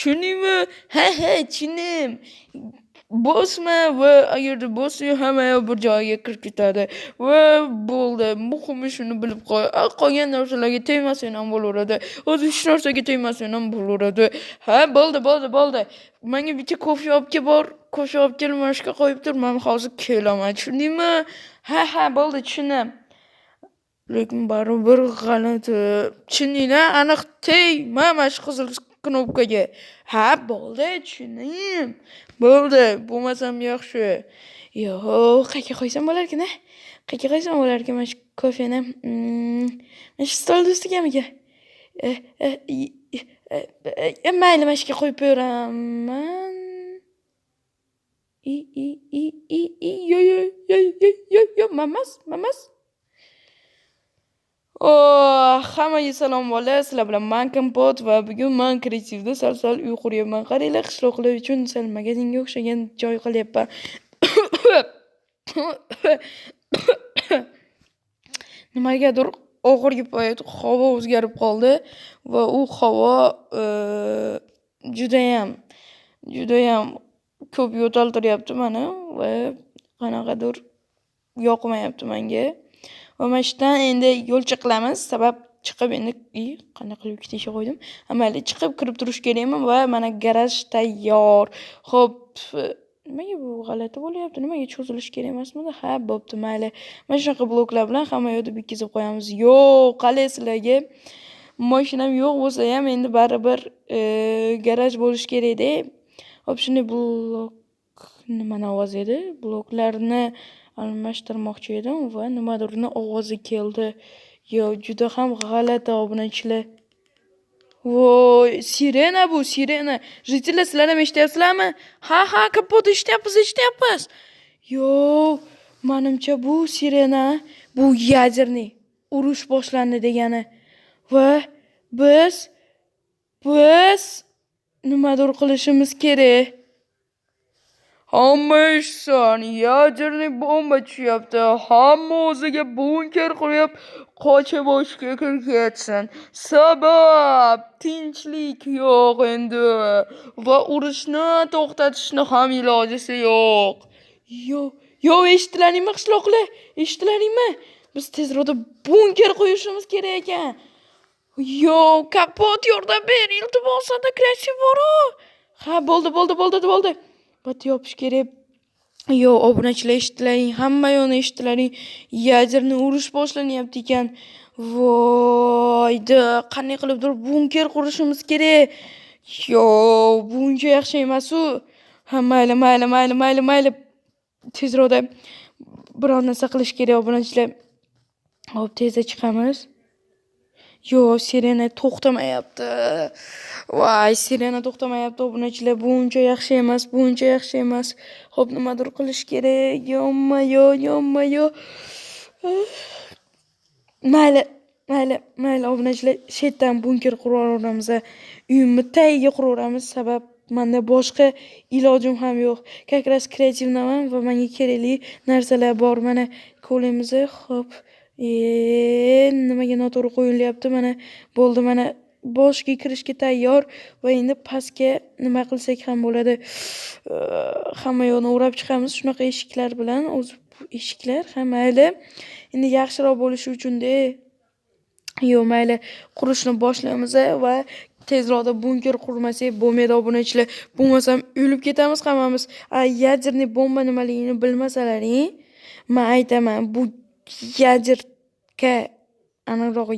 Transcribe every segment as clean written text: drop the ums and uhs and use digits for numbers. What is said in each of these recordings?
tushundingmi? Ha, tushunim. Bosma va agarda bossang hamma bir joyga kirib ketadi va bo'ldi. Muhimi shuni bilib qo'y. Qolgan narsalarga tegmasang ham bo'laveradi. O'zi hech narsaga tegmasang ham bo'laveradi. Ha, bo'ldi. Menga bitta kofe olib kel bor. Kofe olib kel, mashqa qo'yib tur. Men hozir kelaman. Tushundingmi? Ha, bo'ldi, tushundim. Lekin baribir g'alati. Tushundingmi? Aniq tegma mana shu qizil knopkaga. Ha, bo'ldi, tushundim. Bo'ldi, bo'lmasam yaxshi. Qayerga qo'ysam bo'larkan, a? Qayerga qo'ysam bo'larkan mana shu kofeni? Mana shu stol ustigamika? Mayli, mana shuga qo'yib beraman. Yo, mamas. Hammaga salom bola, sizlar bilan men Kompot va bugun men kreativda sal uy quryapman. Qaranglar, qishloqlar uchun sal magazinga o'xshagan joy qilyapman. Nimagadir og'ir payt havo o'zgarib qoldi va u havo judayam ko'p yo'taltiryapti meni va qanaqadir yoqmayapti menga. Va mana shundan endi yo'lcha qilamiz. Sabab chiqib endi qanday qilib ikkita eshik qo'ydim. Mayli, chiqib kirib turish kerakmi va mana garaj tayyor. Xo'p, nimaga bu g'alati bo'lyapti? Nimaga cho'zilish kerak emasmidi? Ha, bo'pti, mayli. Mana shunaqa bloklar bilan hamma yo'lda bitkizib qo'yamiz. Yo'q, qalay sizlarga. Mashinam yo'q bo'lsa ham endi baribir garaj bo'lish kerak-da. Xo'p, shunday blok nimani ovoz edi? Bloklarni almashtirmoqchi edim va nimadirning ovozi keldi. Juda ham g'alati obunachilar. Voy, sirena bu, sirena. Jitlar, sizlar ham eshityapsizlarmi? Ha, Kompot eshityapmiz. Menimcha bu sirena, bu yaderniy urush boshlandi degani. Va biz nimadir qilishimiz kerak. Hamma eshitsin, yaderniy bomba tushyapti. Hamma o'ziga bunker qurib, qocha boshga ketsin. Sabab tinchlik yo'q endi va urushni to'xtatishni ham ilojisi yo'q. Eshitdilaringmi qishloqlar? Eshitdilaringmi? Biz tezroq bunker qo'yishimiz kerak ekan. Kompot yordam ber, iltimos, kreativ bor-ku. Ha, bo'ldi. Bat yopish kerak. Obunachilar eshitdilaring, hamma yo'ni eshitdilaring. Yaderniy urush boshlanyapti ekan. Voyda, qanday qilibdir bunker qurishimiz kerak. Buncha yaxshi emas-u. Ha, mayli. Tezroq biror narsa qilish kerak obunachilar. Xo'p, tezda chiqamiz. Sirena to'xtamayapti. Voy, sirena to'xtamayapti obunachilar. Buncha yaxshi emas. Xo'p, nimadir qilish kerak. Yonma. Mayli obunachilar, shetdan bunker quraveramiz. Uyimni tagiga quraveramiz, sabab menda boshqa ilojim ham yo'q. Как раз kreativnaman va menga kerakli narsalar bor. Mana ko'ramiz. Xo'p, nimaga noto'g'ri qo'yilyapti? Mana bo'ldi, mana boshga kirishga tayyor va endi pastga nima qilsak ham bo'ladi. Hamma yo'lni o'rab chiqamiz shunaqa eshiklar bilan. O'zi bu eshiklar ham mayli. Endi yaxshiroq bo'lishi uchun-da. Mayli, qurishni boshlaymiz va tezroq bunker qurmasak bo'lmaydi obunachilar. Bo'lmasam o'lib ketamiz hammamiz. Yaderniy bomba nimaligini bilmasalaring, men aytaman, bu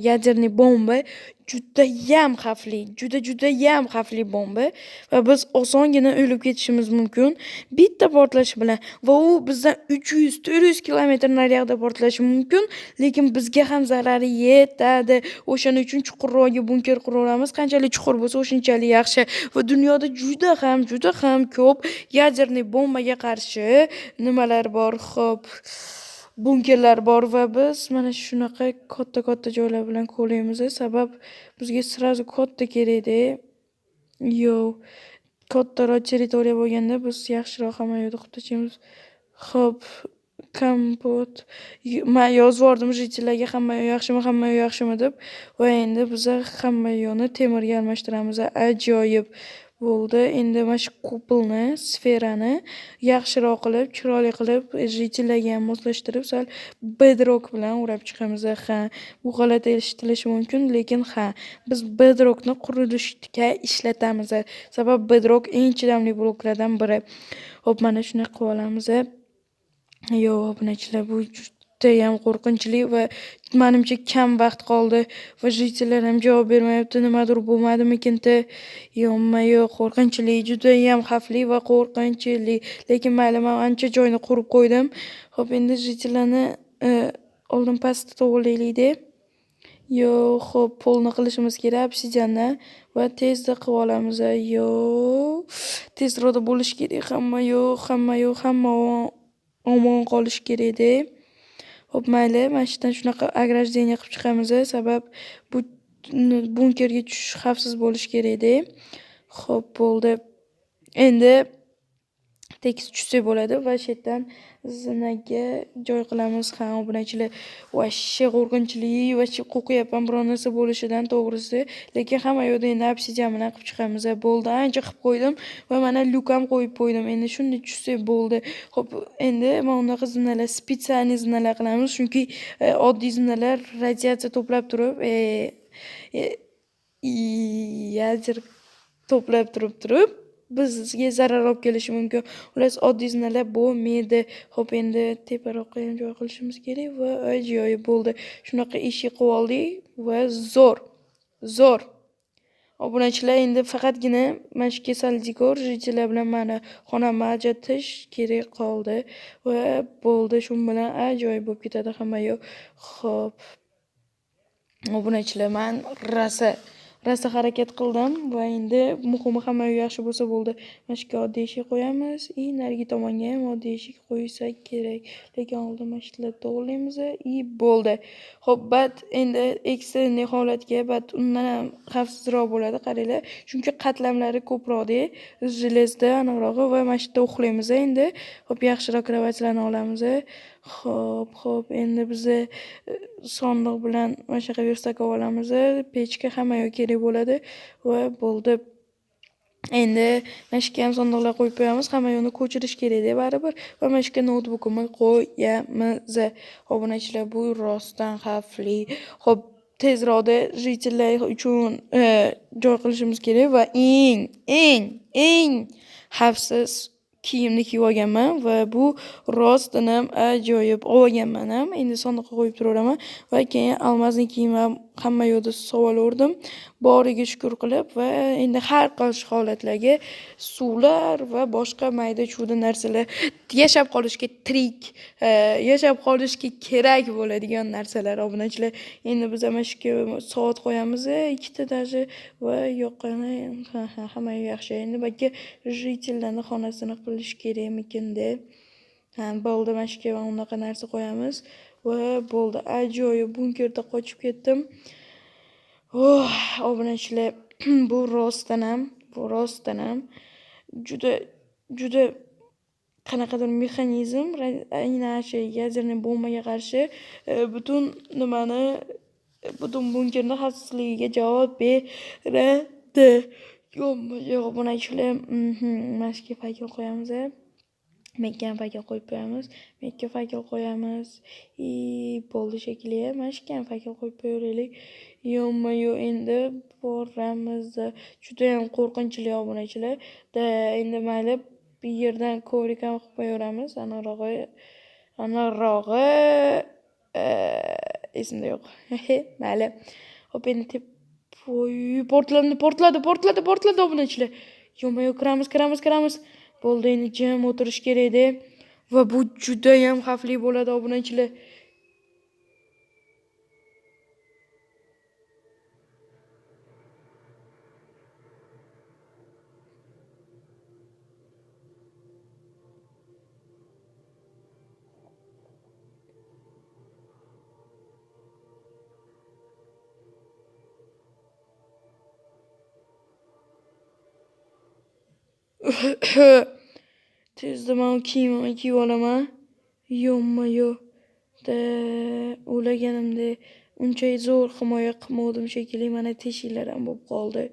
yaderniy bomba judayam xavfli bomba va biz osongina o'lib ketishimiz mumkin bitta portlash bilan va u bizdan 300-400 kilometr naryoqda portlashi mumkin, lekin bizga ham zarari yetadi. O'shaning uchun chuqurroq bunker quraveramiz. Qanchalik chuqur bo'lsa, o'shunchalik yaxshi. Va dunyoda juda ham ko'p yaderniy bombaga qarshi nimalar bor, xo'p, bunkerlar bor va biz mana shunaqa katta joylar bilan qo'llaymiz, sabab bizga sirazu katta kerak-da. Kattaroq territoriya bo'lganda biz yaxshiroq hamma yo'lda qutachimiz. Xo'p, Kompot. Men yozib yubordim jitlarga hamma yaxshimi deb va endi biz hamma yo'lni temirga almashtiramiz. Ajoyib. bo'ldi. Endi mana shu kupolni, sferani yaxshiroq qilib, chiroyli qilib, jitellarga ham moslashtirib, sal bedrock bilan o'rab chiqamiz. Ha, bu g'alati eshitilishi mumkin, lekin ha, biz bedrockni qurilishga ishlatamiz. Sabab bedrock eng chidamli bloklardan biri. Xo'p, mana shuni qilib olamiz. Yo'q, obunachilar, bu judayam qo'rqinchli va menimcha kam vaqt qoldi va jitellar ham javob bermayapti. Nimadir bo'lmadimikin-da? Yo'q, qo'rqinchli, judayam xavfli va qo'rqinchli. Lekin mayli, men ancha joyni qurib qo'ydim. Xo'p, endi jitellarni oldin pastda to'g'rilaylik-da. Yo'q, xo'p, polni qilishimiz kerak obsidiandan va tezda qilib olamiz. Yo'q, tezroq bo'lish kerak. Hamma omon qolish kerak-da. Xo'p, mayli, mana shu yerdan shunaqa ограждение qilib chiqamiz, sabab bu bunkerga tushish xavfsiz bo'lish kerak-da. Xo'p, bo'ldi. Endi tekis tushsa bo'ladi va shu yerdan zinaga joy qilamiz. Ha, obunachilar, vashshe qo'rqinchli, vashshe qo'rqyapman biror narsa bo'lishidan, to'g'risi. Lekin hamma yo'lda endi obsidian bilan qilib chiqamiz. Bo'ldi, ancha qilib qo'ydim va mana lyukam qo'yib qo'ydim. Endi shunday tushsa bo'ldi. Xo'p, endi mana unaqa zinalar, spetsialniy zinalar qilamiz, chunki oddiy zinalar radiatsiya to'plab turib, yadir to'plab turib bizga zarar olib kelishi mumkin. Ular oddiy zinalar bo'lmaydi. Xo'p, endi teparoqqa ham joy qilishimiz kerak va ajoyib bo'ldi. Shunaqa eshik qilib oldik va zo'r. Obunachilar, endi faqatgina mana shu kasal dekor jitellar bilan mani xonamni ajratish kerak qoldi va bo'ldi. Shu bilan ajoyib bo'lib ketadi hamma yo'q. Xo'p, obunachilar, men rasa harakat qildim va endi muhimi hamma yaxshi bo'lsa bo'ldi. Mana shu oddiy eshik qo'yamiz. Narigi tomonga ham oddiy eshik qo'ysak kerak. Lekin oldin mana shularni to'g'rilaymiz. Bo'ldi. Xo'p, bat endi ekstremniy holatga, bat undan ham xavfsizroq bo'ladi, qaranglar. Chunki qatlamlari ko'proq-da, jelezda aniqrog'i va mana shu yerda uxlaymiz endi. Xo'p, yaxshiroq krevatlarni olamiz. Xo'p, endi biz sondiq bilan mana shunaqa versak olamiz. Pechka hamma yoq kerak bo'ladi va bo'ldi. Endi mana shu ham sondiqlar qo'yib qo'yamiz. Hamma yo'qni ko'chirish kerak-da baribir va mana shu noutbukimni qo'yamiz. Obunachilar, bu rostdan xavfli. Xo'p, tezroqda jitellar uchun joy qilishimiz kerak va eng xavfsiz kiyimni kiyib olganman va bu rostdan ham ajoyib olganman ham. Endi sondiqqa qo'yib turaveraman va keyin almazning kiyimi hamma yo'lda solaverdim. Boriga shukur qilib va endi har qaysi holatlarga suvlar va boshqa mayda-chuyda narsalar yashab qolishga yashab qolishga kerak bo'ladigan narsalar. Obunachilar, endi biz mana shu soat qo'yamiz, ikkita даже va yoqqani hamma yaxshi. Endi balki jitellarning xonasini qilish kerakmikin-da. Ha, bo'ldi, mana shu unaqa narsa qo'yamiz va bo'ldi. Ajoyib bunkerda qochib ketdim. Obunachilar, bu rostdan ham juda qanaqadir mexanizm, aynan shu yadерный bombaga qarshi butun bunkerni xavfsizligiga javob beradi. Obunachilar, mana shu fakil qo'yamiz. Mekka fakil qo'yib qo'yamiz. Bo'ldi shekilli. Mana shu fakil qo'yib qo'yaylik. Yo'q, endi boramiz. Juda ham qo'rqinchli obunachilar. Endi mayli, bir yerdan kovrik ham qilib qo'yaveramiz. Aniqrog'i esimda yo'q. Mayli. Xo'p, endi portladi obunachilar. Yo'q, kiramiz. Bo'ldi, endi jim o'tirish kerak-da va bu juda ham xavfli bo'ladi obunachilar. Tezda men kiyimimni kiyib olaman. Yo'q. O'laganimda uncha zo'r himoya qilmadim shekilli. Mana teshiklar ham bo'lib qoldi.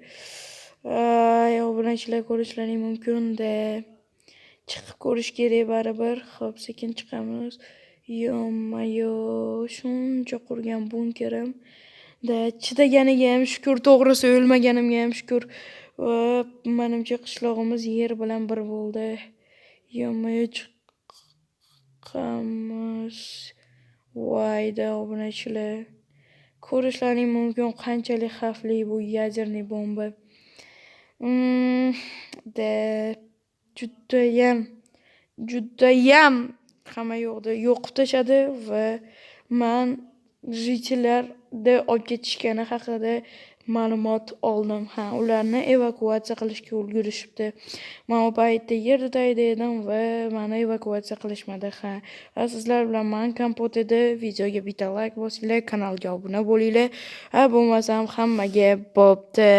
Obunachilar ko'rishlaring mumkin-da. Chiqib ko'rish kerak baribir. Xo'p, sekin chiqamiz. Yo-mayo, shuncha qurgan bunkerim. Chidaganiga ham shukr, to'g'risi o'lmaganimga ham shukr. Menimcha qishlog'imiz yer bilan bir bo'ldi. Yo-mayo, chiqqanmiz. Voyda obunachilar. Ko'rishlaring mumkin qanchalik xavfli bu yadерный bomba. Judayam hamma yoqda yoqib tashadi va men jitellarda olib ketishgani haqida ma'lumot oldim. Ularni evakuatsiya qilishga ulgurishibdi. Men u paytda yerda tayda edim va meni evakuatsiya qilishmadi. Sizlar bilan men kompot edi. Videoga bitta like bosinglar, kanalga obuna bo'linglar. Bo'lmasam hammaga bo'pti.